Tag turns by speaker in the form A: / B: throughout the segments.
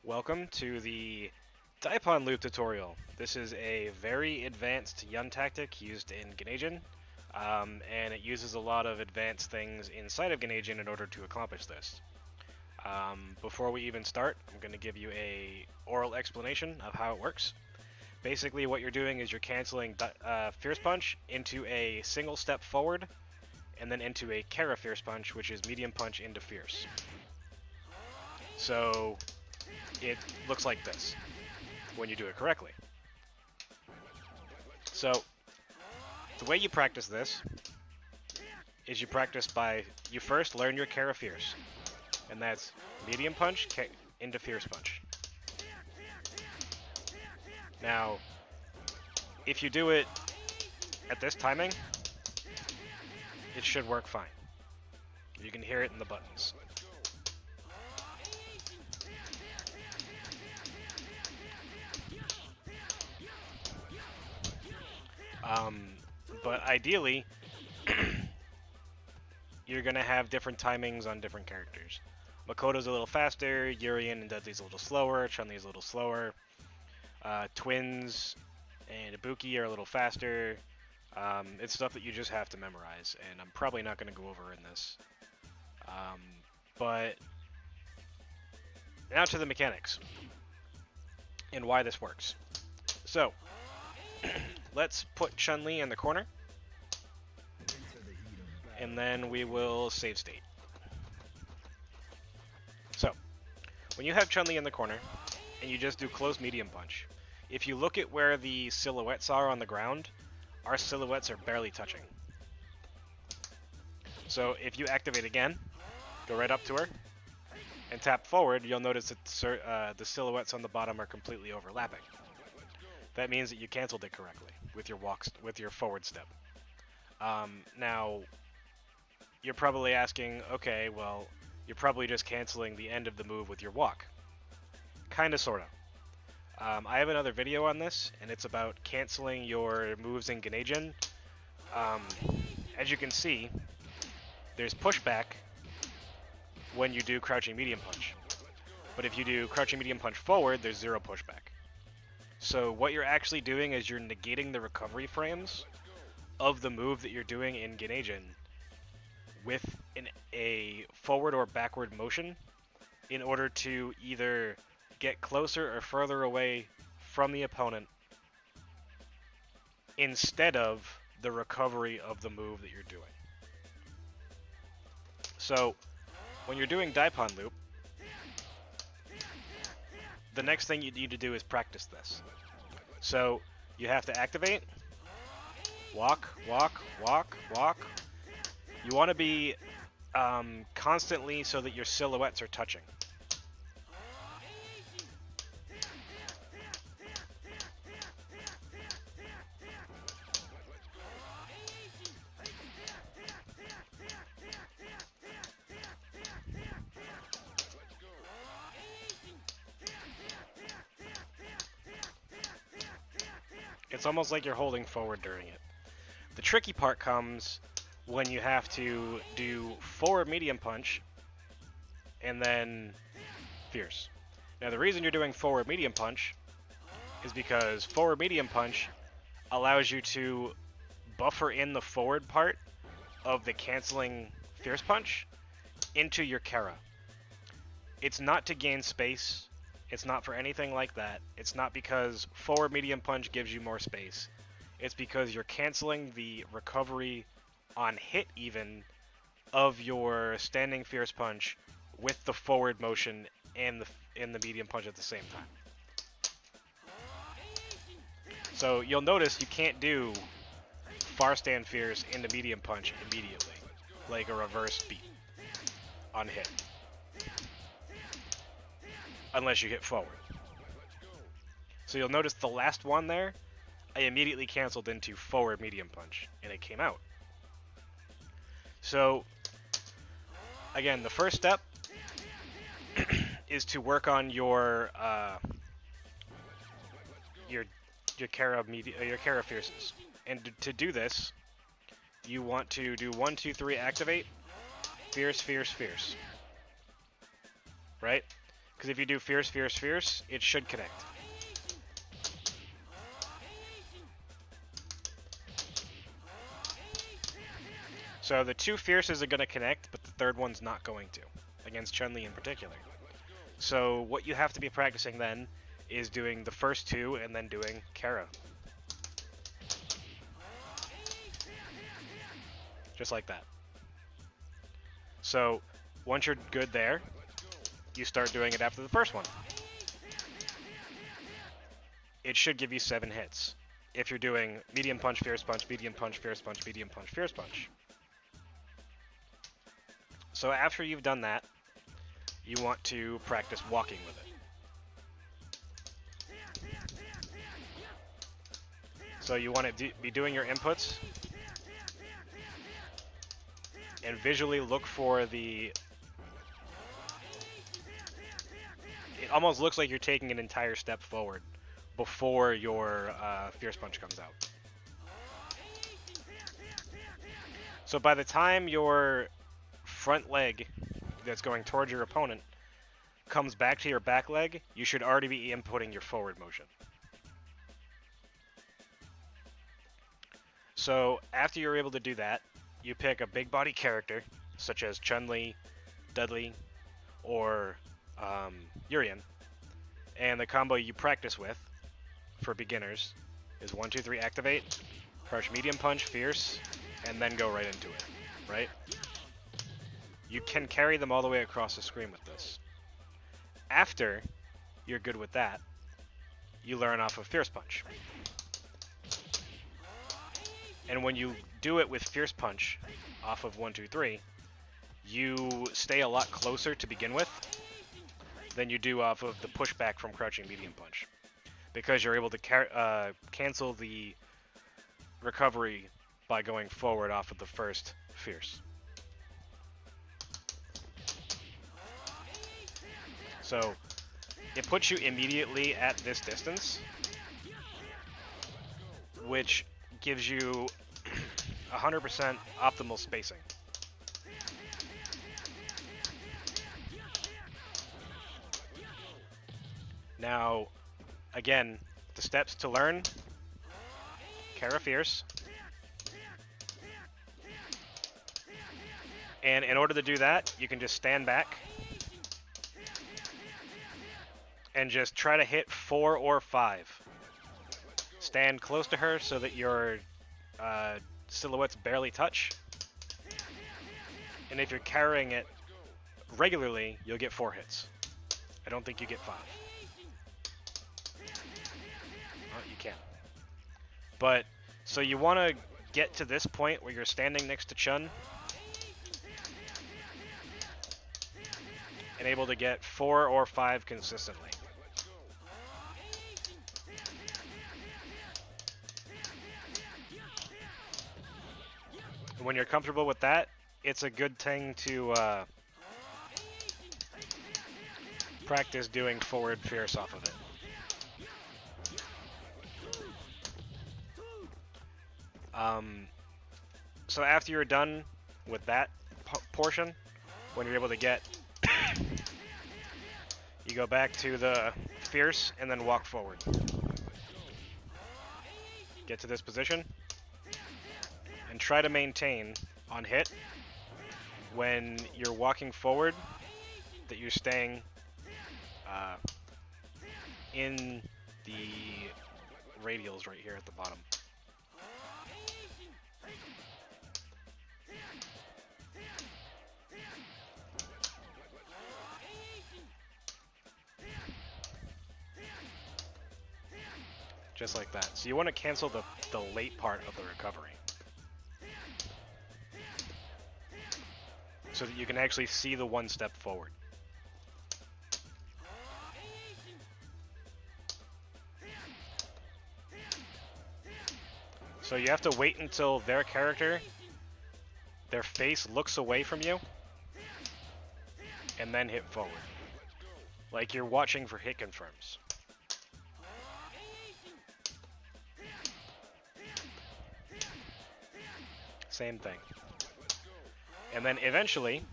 A: Welcome to the Daipan loop tutorial. This is a very advanced Yun tactic used in Ganajin, and it uses a lot of advanced things inside of Ganajin in order to accomplish this. Before we even start, I'm going to give you a oral explanation of how it works. Basically, what you're doing is you're canceling Fierce Punch into a single step forward, and then into a Kara Fierce Punch, which is Medium Punch into Fierce. So it looks like this when you do it correctly. So the way you practice this is you first learn your Kara Fierce, and that's Medium Punch into Fierce Punch. Now, if you do it at this timing, it should work fine. You can hear it in the buttons. But ideally, you're going to have different timings on different characters. Makoto's a little faster, Urien and Dudley's a little slower, Chun-Li's a little slower. Twins and Ibuki are a little faster. It's stuff that you just have to memorize, and I'm probably not going to go over in this. But now to the mechanics and why this works. So, let's put Chun-Li in the corner, and then we will save state. So, when you have Chun-Li in the corner, and you just do close medium punch, if you look at where the silhouettes are on the ground, our silhouettes are barely touching. So if you activate again, go right up to her, and tap forward, you'll notice that the silhouettes on the bottom are completely overlapping. That means that you canceled it correctly with your forward step. Now, you're probably asking, okay, well, you're probably just canceling the end of the move with your walk. Kinda, sorta. I have another video on this, and it's about canceling your moves in Ganajin. As you can see, there's pushback when you do crouching medium punch. But if you do crouching medium punch forward, there's zero pushback. So what you're actually doing is you're negating the recovery frames of the move that you're doing in Ganajin with a forward or backward motion in order to either get closer or further away from the opponent instead of the recovery of the move that you're doing. So, when you're doing Daipan loop, the next thing you need to do is practice this. So, you have to activate, walk, walk, walk, walk. You want to be constantly so that your silhouettes are touching. It's almost like you're holding forward during it. The tricky part comes when you have to do forward medium punch and then fierce. Now the reason you're doing forward medium punch is because forward medium punch allows you to buffer in the forward part of the canceling fierce punch into your Kara. It's not to gain space. It's not for anything like that. It's not because forward medium punch gives you more space. It's because you're canceling the recovery on hit even of your standing fierce punch with the forward motion and the medium punch at the same time. So you'll notice you can't do far stand fierce into medium punch immediately, like a reverse beat on hit. Unless you hit forward. So you'll notice the last one there, I immediately canceled into forward medium punch, and it came out. So, again, the first step is to work on your Kara Fierces. And to do this, you want to do 1, 2, 3, activate, fierce, fierce, fierce. Right? Because if you do fierce, fierce, fierce, it should connect. So the two fierces are going to connect, but the third one's not going to, against Chun-Li in particular. So what you have to be practicing then is doing the first two and then doing Kara. Just like that. So once you're good there, you start doing it after the first one. It should give you 7 hits. If you're doing medium punch, fierce punch, medium punch, fierce punch, medium punch, fierce punch. So after you've done that, you want to practice walking with it. So you want to be doing your inputs and visually look for the... It almost looks like you're taking an entire step forward before your fierce punch comes out. So by the time your front leg that's going towards your opponent comes back to your back leg, you should already be inputting your forward motion. So after you're able to do that, you pick a big body character, such as Chun-Li, Dudley, or Urien, and the combo you practice with for beginners is 1, 2, 3, activate, crush medium punch, fierce, and then go right into it, right? You can carry them all the way across the screen with this. After you're good with that, you learn off of fierce punch. And when you do it with fierce punch off of 1, 2, 3, you stay a lot closer to begin with than you do off of the pushback from crouching medium punch, because you're able to cancel the recovery by going forward off of the first fierce. So it puts you immediately at this distance, which gives you 100% optimal spacing. Now, again, the steps to learn: Kara Fierce. And in order to do that, you can just stand back and just try to hit 4 or 5. Stand close to her so that your silhouettes barely touch. And if you're carrying it regularly, you'll get 4 hits. I don't think you get 5. Oh, you can. But, so you want to get to this point where you're standing next to Chun and able to get 4 or 5 consistently. And when you're comfortable with that, it's a good thing to practice doing forward fierce off of it. So after you're done with that portion, when you're able to get, you go back to the fierce and then walk forward. Get to this position and try to maintain on hit when you're walking forward that you're staying in the radials right here at the bottom. Just like that. So you want to cancel the late part of the recovery, so that you can actually see the one step forward. So you have to wait until their character, their face looks away from you, and then hit forward. Like you're watching for hit confirms. Same thing. And then eventually,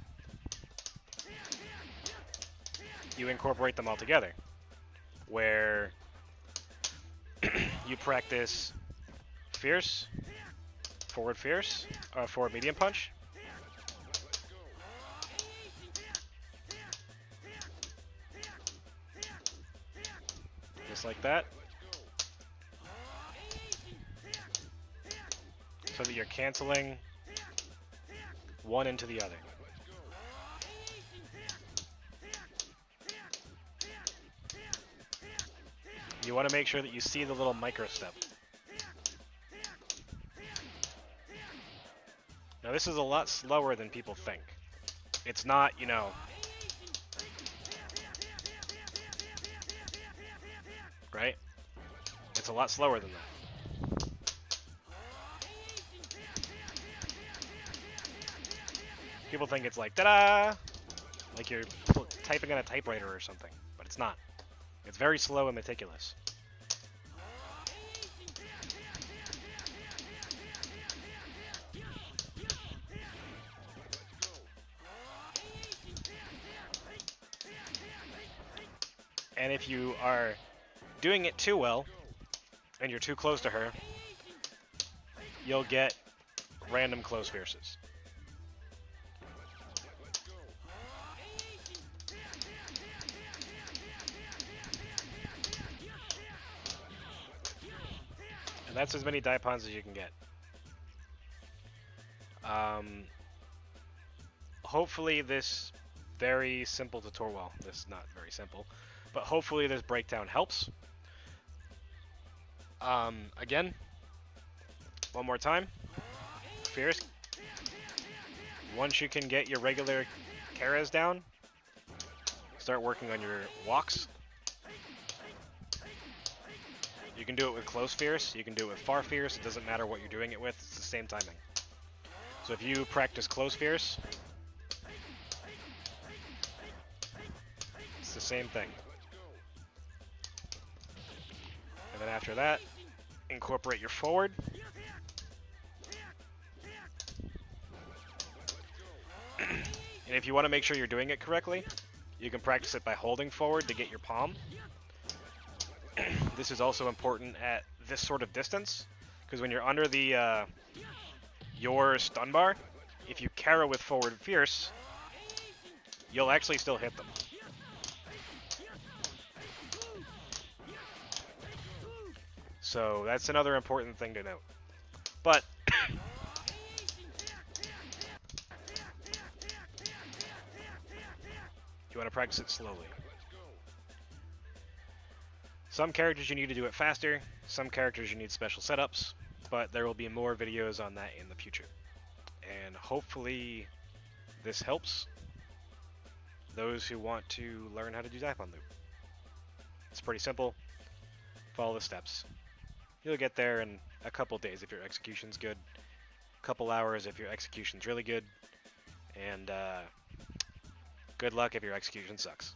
A: you incorporate them all together, where you practice fierce, forward medium punch, just like that, so that you're canceling one into the other. You want to make sure that you see the little micro step. Now this is a lot slower than people think. It's not, you know, right? It's a lot slower than that. People think it's like, ta-da! Like you're typing on a typewriter or something, but it's not. It's very slow and meticulous. And if you are doing it too well, and you're too close to her, you'll get random close fierces. And that's as many Daipans as you can get. Hopefully this very simple tutorial, well, this is not very simple, but hopefully this breakdown helps. Again, one more time. Fierce. Once you can get your regular Karas down, start working on your walks. You can do it with close fierce, you can do it with far fierce, it doesn't matter what you're doing it with, it's the same timing. So if you practice close fierce, it's the same thing. And then after that, incorporate your forward. And if you want to make sure you're doing it correctly, you can practice it by holding forward to get your palm. This is also important at this sort of distance, because when you're under the your stun bar, if you Kara with forward fierce, you'll actually still hit them. So that's another important thing to note. But you want to practice it slowly. Some characters you need to do it faster, some characters you need special setups, but there will be more videos on that in the future. And hopefully this helps those who want to learn how to do Daipan Loop. It's pretty simple. Follow the steps. You'll get there in a couple days if your execution's good, a couple hours if your execution's really good, and good luck if your execution sucks.